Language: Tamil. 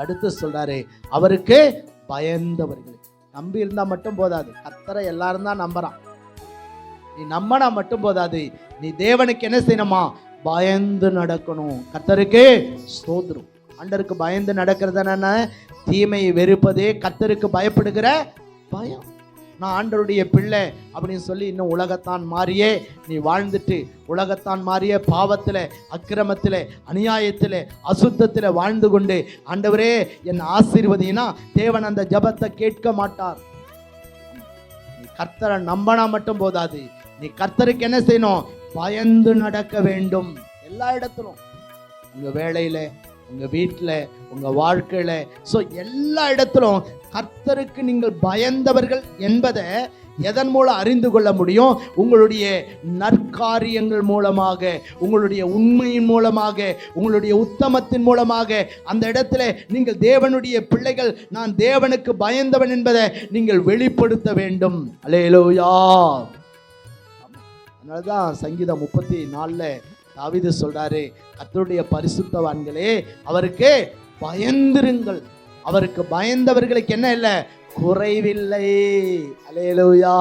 அடுத்து சொல்றாரு, அவருக்கு பயந்தவர்கள். நம்பி இருந்தா மட்டும் போதாது, கர்த்தரை எல்லாரும் தான் நம்புறான். நீ நம்பினா மட்டும் போதாது, நீ தேவனுக்கு என்ன செய்யணுமா? பயந்து நடக்கணும். கர்த்தருக்கு ஸ்தோத்திரம். ஆண்டருக்கு பயந்து நடக்கிறது என்ன? தீமையை வெறுப்பதே கர்த்தருக்கு பயப்படுகிற பயம். நான் ஆண்டவருடைய பிள்ளை அப்படின்னு சொல்லி இன்னும் உலகத்தான் மாறியே நீ வாழ்ந்துட்டு, உலகத்தான் மாறிய பாவத்தில், அக்கிரமத்தில், அநியாயத்தில், அசுத்தத்தில் வாழ்ந்து கொண்டு, ஆண்டவரே என் ஆசீர்வதினா, தேவன் அந்த ஜபத்தை கேட்க மாட்டார். நீ கர்த்தரை நம்பினா மட்டும் போதாது, நீ கர்த்தருக்கு என்ன செய்யணும்? பயந்து நடக்க வேண்டும். எல்லா இடத்திலும், உங்க வேலையில, உங்க வீட்டில், உங்க வாழ்க்கையில, ஸோ எல்லா இடத்திலும் கர்த்தருக்கு நீங்கள் பயந்தவர்கள் என்பதை எதன் மூலம் அறிந்து கொள்ள முடியும்? உங்களுடைய நற்காரியங்கள் மூலமாக, உங்களுடைய உண்மையின் மூலமாக, உங்களுடைய உத்தமத்தின் மூலமாக. அந்த இடத்துல நீங்கள் தேவனுடைய பிள்ளைகள், நான் தேவனுக்கு பயந்தவன் என்பதை நீங்கள் வெளிப்படுத்த வேண்டும். அல்லேலூயா. அதனாலதான் சங்கீதம் 34 தாவீது சொல்றாரு, கர்த்தருடைய பரிசுத்தவான்களே அவருக்கு பயந்திருங்கள். அவருக்கு பயந்தவர்களுக்கு என்ன இல்லை? குறைவில்லை. அல்லேலூயா.